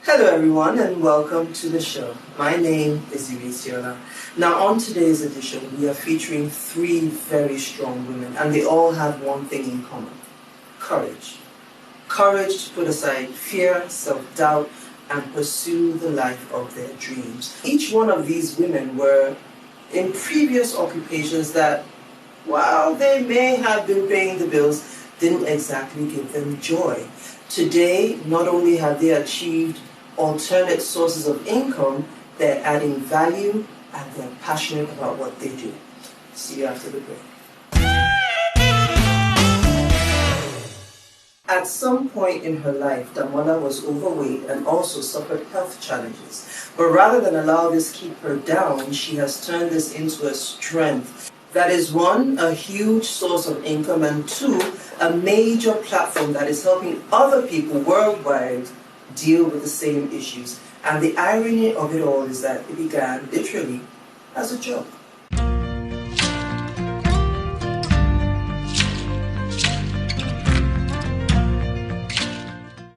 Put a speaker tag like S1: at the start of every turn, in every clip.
S1: Hello everyone and welcome to the show. My name is Iretiola. Now on today's edition we are featuring three very strong women and they all have one thing in common. Courage. Courage to put aside fear, self-doubt and pursue the life of their dreams. Each one of these women were in previous occupations that, while they may have been paying the bills, didn't exactly give them joy. Today, not only have they achieved alternate sources of income, they're adding value and they're passionate about what they do. See you after the break. At some point in her life, Damola was overweight and also suffered health challenges. But rather than allow this keep her down, she has turned this into a strength. That is one, a huge source of income, and two, a major platform that is helping other people worldwide deal with the same issues. And the irony of it all is that it began literally as a joke.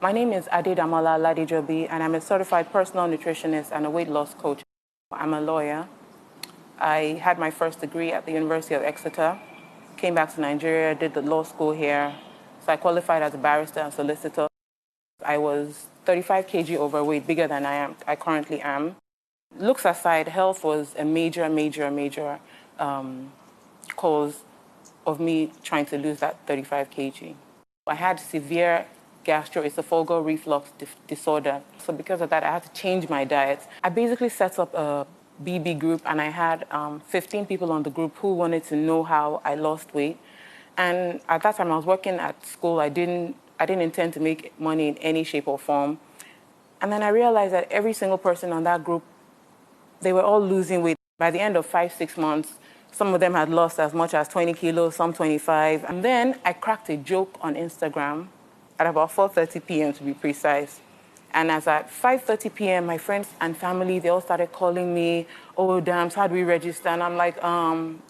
S2: My name is Adedamola Adejobi, and I'm a certified personal nutritionist and a weight loss coach. I'm a lawyer. I had my first degree at the University of Exeter, came back to Nigeria, did the law school here, so I qualified as a barrister and solicitor. I was 35 kg overweight, bigger than I currently am. Looks aside, health was a major cause of me trying to lose that 35 kg. I had severe gastroesophageal reflux disorder. So because of that, I had to change my diet. I basically set up a BB group, and I had 15 people on the group who wanted to know how I lost weight. And at that time, I was working at school. I didn't intend to make money in any shape or form. And then I realized that every single person on that group, they were all losing weight. By the end of 5-6 months, some of them had lost as much as 20 kilos, some 25. And then I cracked a joke on Instagram at about 4:30 p.m. to be precise. And as at 5:30 p.m., my friends and family, they all started calling me, "Oh, damn, how do we register?" And I'm like,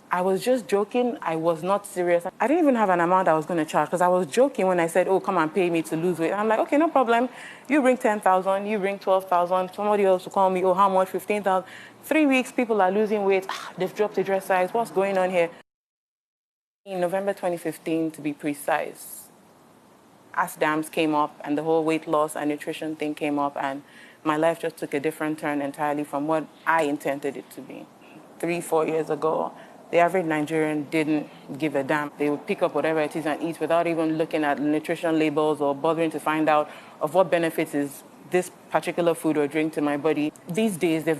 S2: I was just joking. I was not serious. I didn't even have an amount I was going to charge because I was joking when I said, "Oh, come and pay me to lose weight." And I'm like, okay, no problem. You bring 10,000, you bring 12,000. Somebody else will call me, "Oh, how much? 15,000. 3 weeks, people are losing weight. They've dropped the dress size. What's going on here?" In November 2015, to be precise, Dams came up and the whole weight loss and nutrition thing came up, and my life just took a different turn entirely from what I intended it to be. 3-4 years ago, the average Nigerian didn't give a damn. They would pick up whatever it is and eat without even looking at nutrition labels or bothering to find out of what benefits is this particular food or drink to my body. These days, the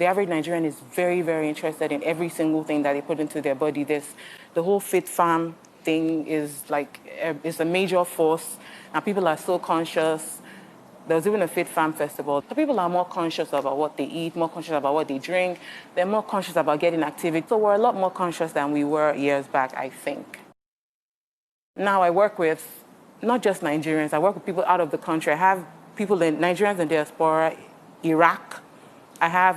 S2: average Nigerian is very interested in every single thing that they put into their body. The whole fit farm thing is like, it's a major force, and people are so conscious. There was even a Fit Farm festival. So people are more conscious about what they eat, more conscious about what they drink. They're more conscious about getting activity. So we're a lot more conscious than we were years back, I think. Now I work with not just Nigerians. I work with people out of the country. I have Nigerians in diaspora, Iraq. I have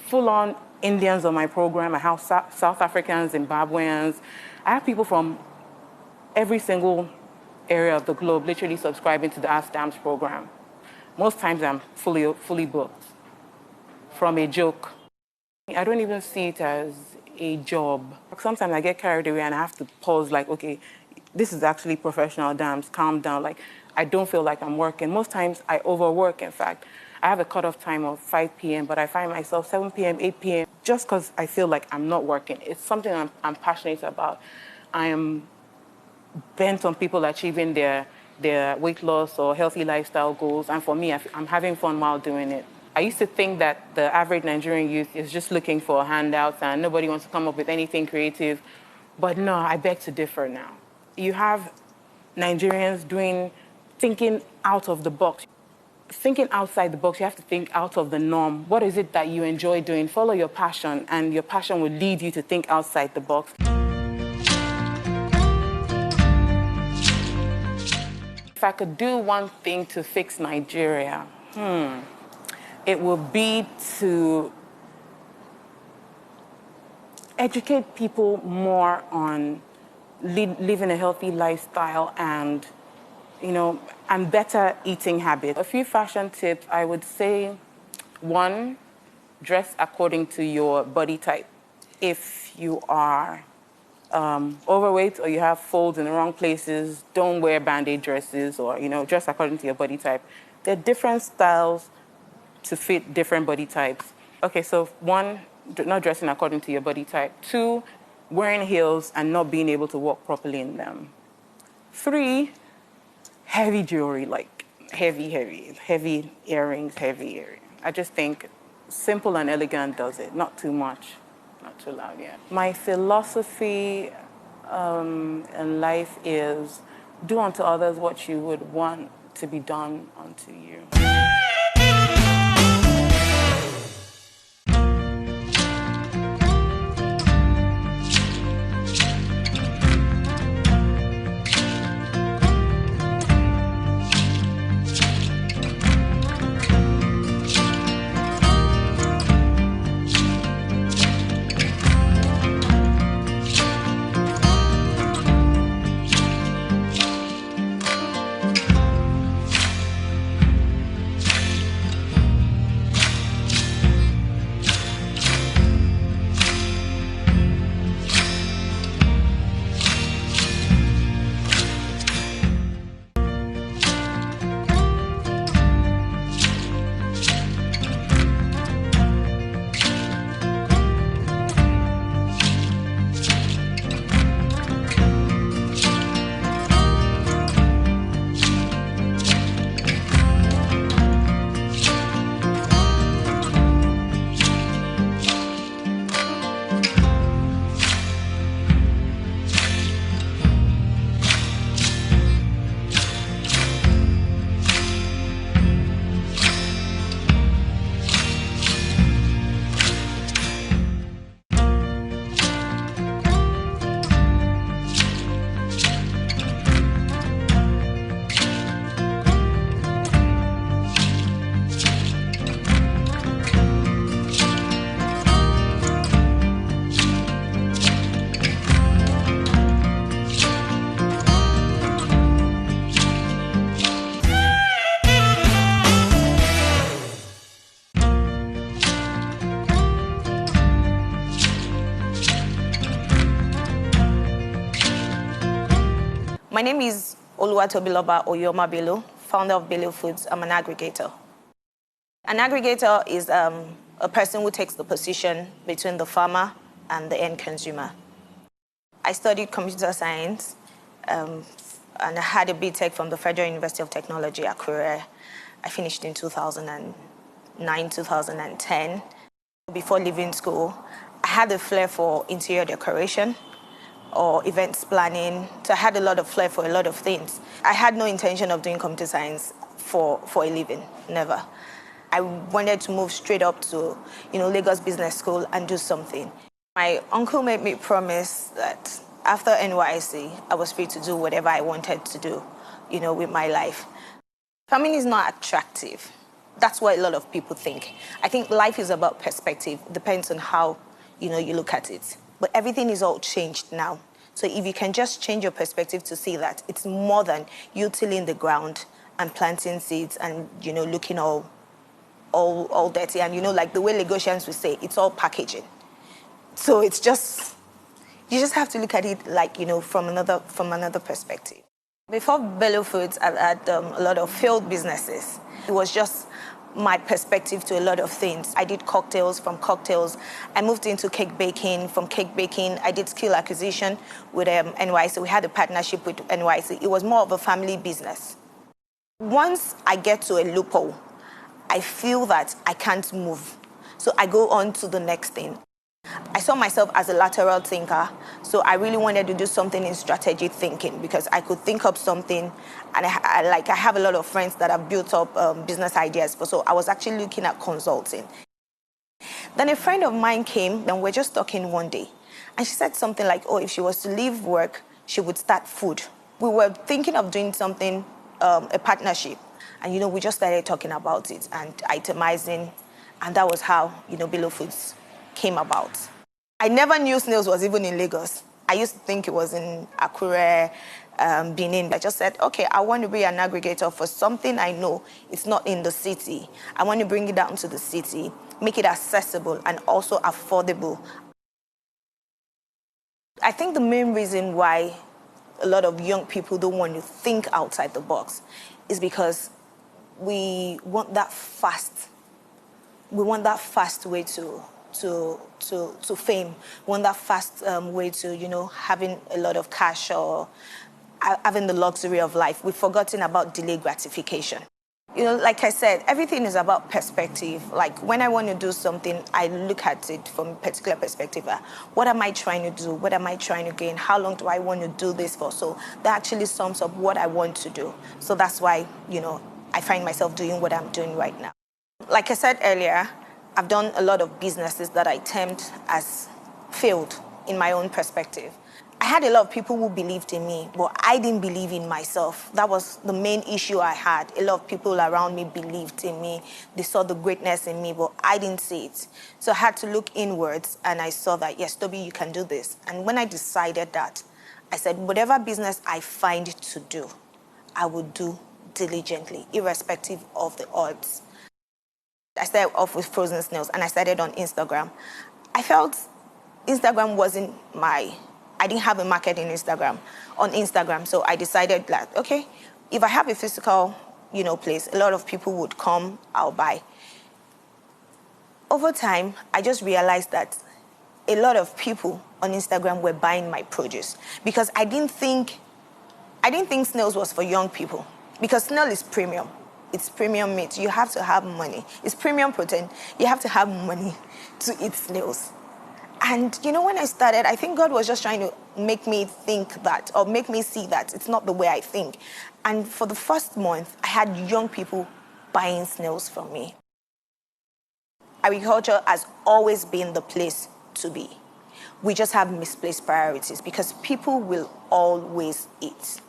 S2: full-on Indians on my program. I have South Africans, Zimbabweans. I have people from every single area of the globe literally subscribing to the Ask Dams program. Most times I'm fully booked from a joke. I don't even see it as a job. Sometimes I get carried away and I have to pause, like, okay, this is actually professional dams, calm down. Like, I don't feel like I'm working. Most times I overwork, in fact. I have a cutoff time of 5 p.m., but I find myself 7 p.m., 8 p.m., just because I feel like I'm not working. It's something I'm passionate about. I am bent on people achieving their weight loss or healthy lifestyle goals. And for me, I'm having fun while doing it. I used to think that the average Nigerian youth is just looking for handouts and nobody wants to come up with anything creative. But no, I beg to differ now. You have Nigerians thinking out of the box. Thinking outside the box, you have to think out of the norm. What is it that you enjoy doing? Follow your passion, and your passion will lead you to think outside the box. If I could do one thing to fix Nigeria, it would be to educate people more on living a healthy lifestyle and and better eating habits. A few fashion tips, I would say, one, dress according to your body type. If you are overweight or you have folds in the wrong places, don't wear band-aid dresses or, dress according to your body type. There are different styles to fit different body types. Okay, so one, not dressing according to your body type. Two, wearing heels and not being able to walk properly in them. Three, heavy jewelry, like heavy earrings, I just think simple and elegant does it, not too much, not too loud, yeah. My philosophy in life is do unto others what you would want to be done unto you.
S3: My name is Tobi Ohioma Bello, founder of Baylow Foods. I'm an aggregator. An aggregator is a person who takes the position between the farmer and the end consumer. I studied computer science and I had a BTech from the Federal University of Technology, Akure. I finished in 2009, 2010. Before leaving school, I had a flair for interior decoration or events planning. So I had a lot of flair for a lot of things. I had no intention of doing computer science for a living, never. I wanted to move straight up to, Lagos Business School and do something. My uncle made me promise that after NYC, I was free to do whatever I wanted to do, with my life. Farming is not attractive. That's what a lot of people think. I think life is about perspective. It depends on how, you look at it. But everything is all changed now. So if you can just change your perspective to see that it's more than you tilling the ground and planting seeds and, looking all dirty. And, like the way Lagosians would say, it's all packaging. So it's just, you just have to look at it like, from another perspective. Before Baylow Foods, I've had a lot of failed businesses. It was just my perspective to a lot of things. I did cocktails. From cocktails, I moved into cake baking. From cake baking, I did skill acquisition with NYC. We had a partnership with NYC. It was more of a family business. Once I get to a loophole, I feel that I can't move. So I go on to the next thing. I saw myself as a lateral thinker, so I really wanted to do something in strategic thinking because I could think up something, and I have a lot of friends that have built up business ideas, so I was actually looking at consulting. Then a friend of mine came, and we're just talking one day, and she said something like, if she was to leave work, she would start food. We were thinking of doing something, a partnership, and we just started talking about it and itemizing, and that was how, Baylow Foods came about. I never knew snails was even in Lagos. I used to think it was in Akure, Benin. I just said, okay, I want to be an aggregator for something I know it's not in the city. I want to bring it down to the city, make it accessible and also affordable. I think the main reason why a lot of young people don't want to think outside the box is because we want that fast way to fame. We want that fast way to, having a lot of cash or having the luxury of life. We've forgotten about delayed gratification. Like I said, everything is about perspective. Like when I want to do something, I look at it from a particular perspective. What am I trying to do? What am I trying to gain? How long do I want to do this for? So that actually sums up what I want to do. So that's why, I find myself doing what I'm doing right now. Like I said earlier, I've done a lot of businesses that I termed as failed in my own perspective. I had a lot of people who believed in me, but I didn't believe in myself. That was the main issue I had. A lot of people around me believed in me. They saw the greatness in me, but I didn't see it. So I had to look inwards, and I saw that, yes, Toby, you can do this. And when I decided that, I said, whatever business I find to do, I will do diligently, irrespective of the odds. I started off with frozen snails, and I started on Instagram. I felt Instagram wasn't I didn't have a market on Instagram. So I decided that, okay, if I have a physical, place, a lot of people would come, I'll buy. Over time, I just realized that a lot of people on Instagram were buying my produce because I didn't think snails was for young people because snail is premium. It's premium meat. You have to have money. It's premium protein. You have to have money to eat snails. And, when I started, I think God was just trying to make me think that, or make me see that it's not the way I think. And for the first month, I had young people buying snails from me. Agriculture has always been the place to be. We just have misplaced priorities because people will always eat.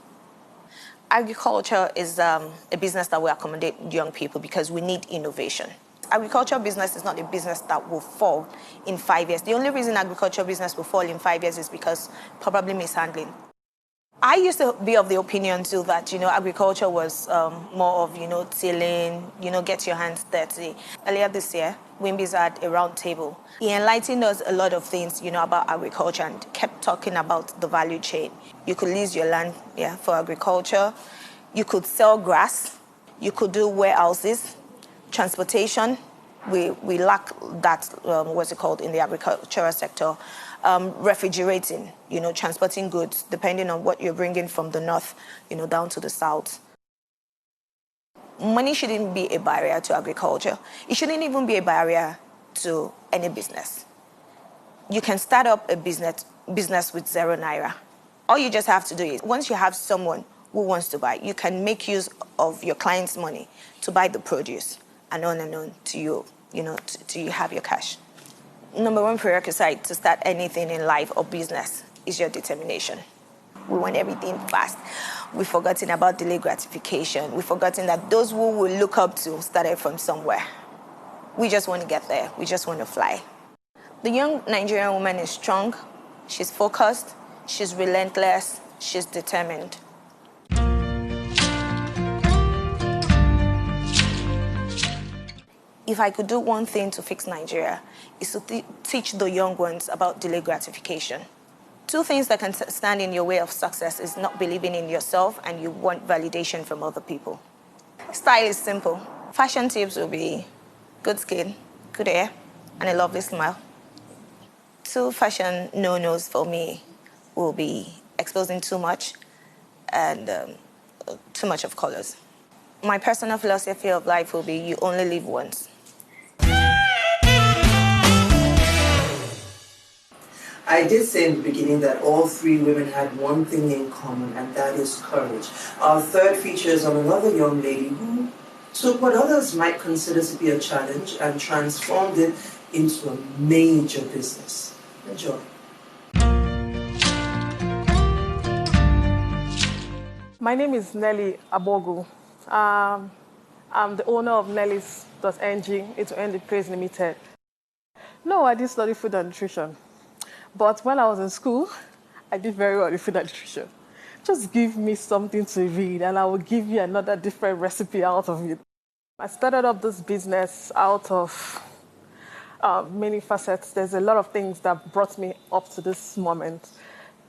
S3: Agriculture is a business that will accommodate young people because we need innovation. Agriculture business is not a business that will fall in 5 years. The only reason agriculture business will fall in 5 years is because probably mishandling. I used to be of the opinion too that, agriculture was more of, tilling, get your hands dirty. Earlier this year, Wimby's had a round table. He enlightened us a lot of things, about agriculture and kept talking about the value chain. You could lease your land, for agriculture. You could sell grass. You could do warehouses. Transportation, we lack that, in the agricultural sector. Refrigerating, transporting goods, depending on what you're bringing from the north, down to the south. Money shouldn't be a barrier to agriculture. It shouldn't even be a barrier to any business. You can start up a business with 0 naira. All you just have to do is, once you have someone who wants to buy, you can make use of your client's money to buy the produce. And on to you, till you have your cash. Number one prerequisite to start anything in life or business is your determination. We want everything fast. We've forgotten about delayed gratification. We've forgotten that those who we look up to started from somewhere. We just want to get there. We just want to fly. The young Nigerian woman is strong. She's focused. She's relentless. She's determined. If I could do one thing to fix Nigeria, is to teach the young ones about delayed gratification. 2 things that can stand in your way of success is not believing in yourself and you want validation from other people. Style is simple. Fashion tips will be good skin, good hair, and a lovely smile. 2 fashion no-nos for me will be exposing too much and too much of colors. My personal philosophy of life will be you only live once.
S1: I did say in the beginning that all 3 women had one thing in common, and that is courage. Our third feature is on another young lady who took what others might consider to be a challenge and transformed it into a major business. Enjoy.
S4: My name is Nelly Abogun. I'm the owner of Nellies.ng, it's End Praise Limited. No, I didn't study food and nutrition. But when I was in school, I did very well in food and nutrition. just give me something to read and I will give you another different recipe out of it. I started up this business out of many facets. There's a lot of things that brought me up to this moment.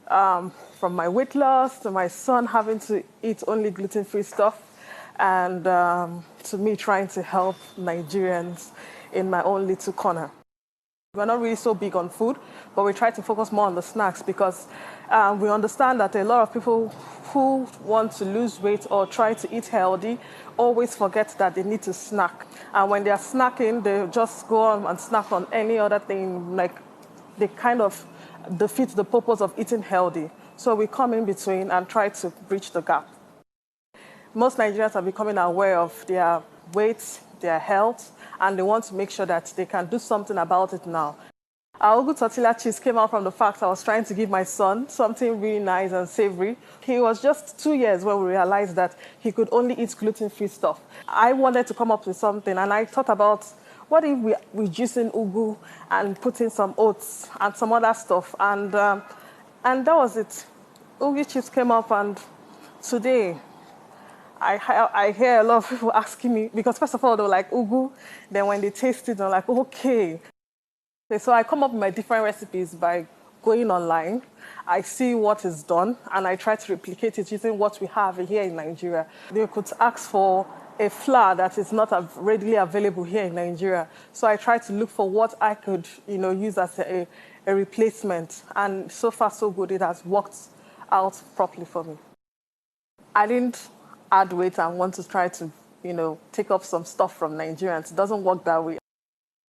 S4: From my weight loss to my son having to eat only gluten-free stuff, and to me trying to help Nigerians in my own little corner. We're not really so big on food, but we try to focus more on the snacks because we understand that a lot of people who want to lose weight or try to eat healthy always forget that they need to snack. And when they are snacking, they just go on and snack on any other thing, like they kind of defeat the purpose of eating healthy. So we come in between and try to bridge the gap. Most Nigerians are becoming aware of their weight, their health, and they want to make sure that they can do something about it now. Our Ugu tortilla cheese came out from the fact I was trying to give my son something really nice and savory. He was just 2 years when we realized that he could only eat gluten-free stuff. I wanted to come up with something, and I thought about what if we reducing ugu and putting some oats and some other stuff, and that was it. Ugu chips came up, and today I hear a lot of people asking me, because first of all, they were like, ugu. Then when they taste it, they're like, okay. So I come up with my different recipes by going online. I see what is done, and I try to replicate it using what we have here in Nigeria. They could ask for a flour that is not readily available here in Nigeria. So I try to look for what I could, use as a replacement. And so far, so good. It has worked out properly for me. I didn't add weight and want to try to, take up some stuff from Nigerians. It doesn't work that way.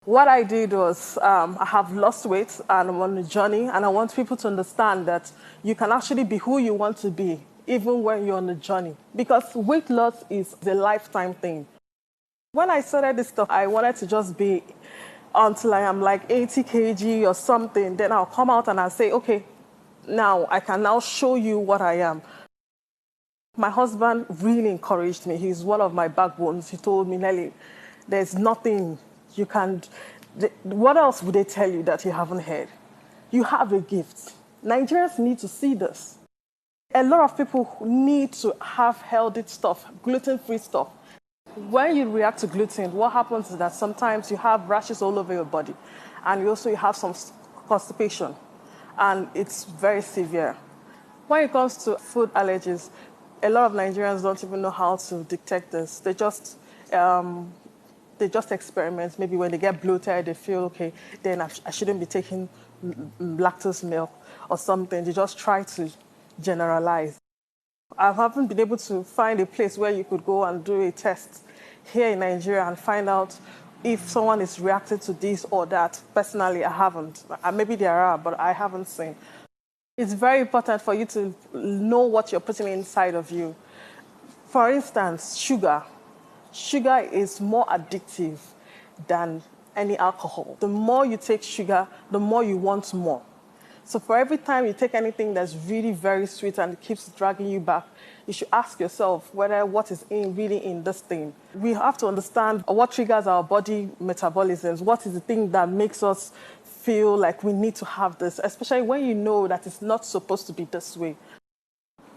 S4: What I did was I have lost weight and I'm on a journey, and I want people to understand that you can actually be who you want to be, even when you're on a journey. Because weight loss is a lifetime thing. When I started this stuff, I wanted to just be until I am like 80 kg or something. Then I'll come out and I'll say, okay, now I can now show you what I am. My husband really encouraged me. He's one of my backbones. He told me, Nelly, there's nothing you can... What else would they tell you that you haven't heard? You have a gift. Nigerians need to see this. A lot of people need to have healthy stuff, gluten-free stuff. When you react to gluten, what happens is that sometimes you have rashes all over your body, and you have some constipation, and it's very severe. When it comes to food allergies, a lot of Nigerians don't even know how to detect this. They just experiment. Maybe when they get bloated, they feel, okay, then I shouldn't be taking lactose milk or something. They just try to generalize. I haven't been able to find a place where you could go and do a test here in Nigeria and find out if someone is reacting to this or that. Personally, I haven't. Maybe there are, but I haven't seen. It's very important for you to know what you're putting inside of you. For instance, sugar. Sugar is more addictive than any alcohol. The more you take sugar, the more you want more. So for every time you take anything that's really very sweet and it keeps dragging you back, you should ask yourself whether what is really in this thing. We have to understand what triggers our body metabolisms, what is the thing that makes us feel like we need to have this, especially when you know that it's not supposed to be this way.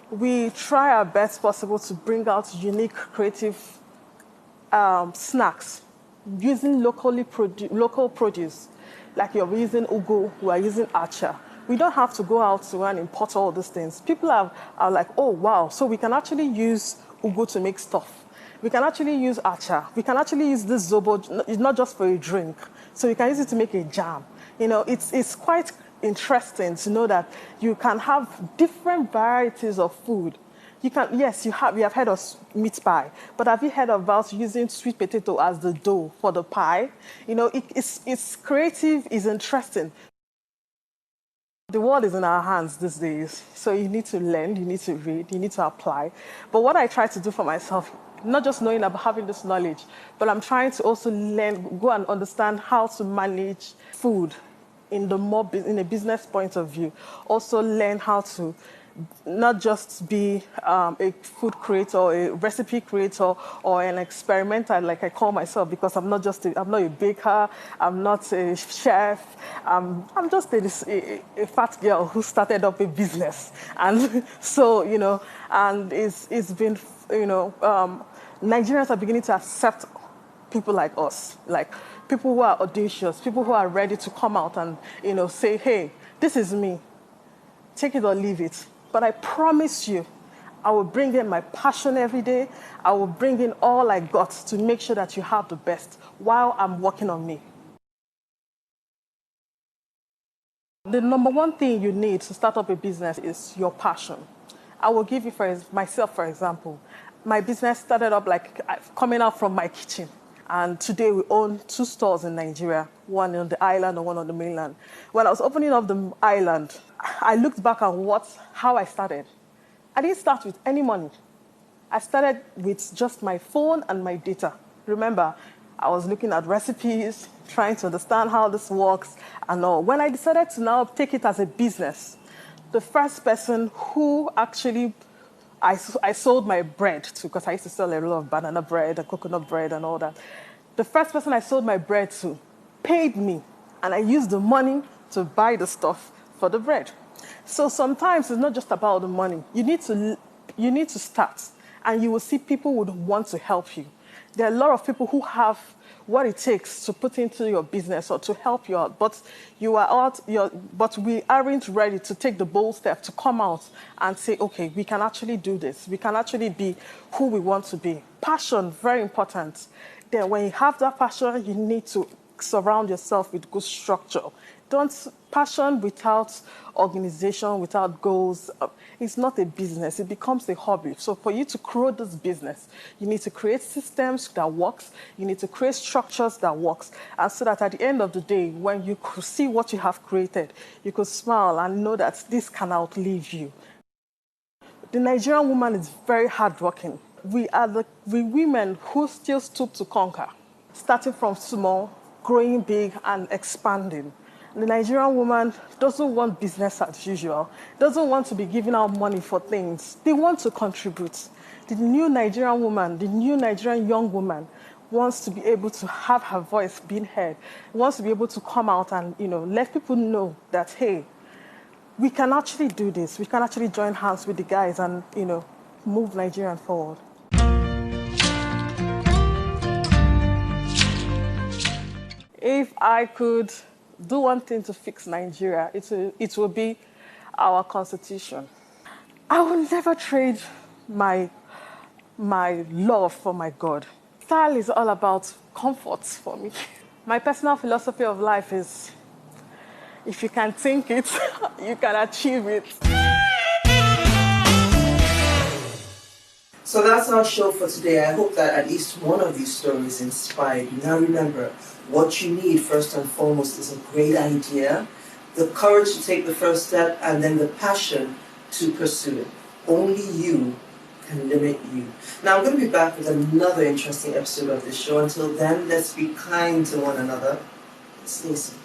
S4: We try our best possible to bring out unique, creative snacks using local produce. Like you're using ugu, we're using acha. We don't have to go out to and import all these things. People are like, oh, wow, so we can actually use ugu to make stuff. We can actually use acha. We can actually use this zobo, it's not just for a drink. So you can use it to make a jam. It's quite interesting to know that you can have different varieties of food. You have heard of meat pie, but have you heard about using sweet potato as the dough for the pie? It's creative, it's interesting. The world is in our hands these days, so you need to learn, you need to read, you need to apply. But what I try to do for myself, not just knowing about having this knowledge, but I'm trying to also learn, go and understand how to manage food in a business point of view. Also learn how to not just be a food creator, a recipe creator, or an experimenter like I call myself, because I'm not a baker, I'm not a chef, I'm just a fat girl who started up a business. And so, and it's been, Nigerians are beginning to accept people like us, like people who are audacious, people who are ready to come out and, say, hey, this is me. Take it or leave it. But I promise you, I will bring in my passion every day. I will bring in all I got to make sure that you have the best while I'm working on me. The number one thing you need to start up a business is your passion. I will give you myself, for example. My business started up like coming out from my kitchen. And today we own 2 stores in Nigeria, one on the island and one on the mainland. When I was opening up the island, I looked back at how I started. I didn't start with any money. I started with just my phone and my data. Remember, I was looking at recipes, trying to understand how this works and all. When I decided to now take it as a business, the first person who actually I sold my bread to, because I used to sell a lot of banana bread and coconut bread and all that. The first person I sold my bread to paid me, and I used the money to buy the stuff for the bread. So sometimes it's not just about the money. You need to start, and you will see people would want to help you. There are a lot of people who have what it takes to put into your business or to help you out, but we aren't ready to take the bold step to come out and say, okay, we can actually do this. We can actually be who we want to be. Passion, very important. Then when you have that passion, you need to surround yourself with good structure. Passion without organization, without goals, it's not a business. It becomes a hobby. So for you to grow this business, you need to create systems that works. You need to create structures that works. And so that at the end of the day, when you see what you have created, you could smile and know that this can outlive you. The Nigerian woman is very hardworking. We are the women who still stoop to conquer, starting from small, growing big, and expanding. The Nigerian woman doesn't want business as usual, doesn't want to be giving out money for things. They want to contribute. The new Nigerian woman, the new Nigerian young woman wants to be able to have her voice being heard, wants to be able to come out and, let people know that, hey, we can actually do this. We can actually join hands with the guys and, move Nigeria forward. If I could do one thing to fix Nigeria, it will be our constitution. I will never trade my love for my God. Style is all about comfort for me. My personal philosophy of life is, if you can think it, you can achieve it.
S1: So that's our show for today. I hope that at least one of these stories inspired you. Now remember, what you need first and foremost is a great idea, the courage to take the first step, and then the passion to pursue it. Only you can limit you. Now I'm going to be back with another interesting episode of this show. Until then, let's be kind to one another. Stay safe.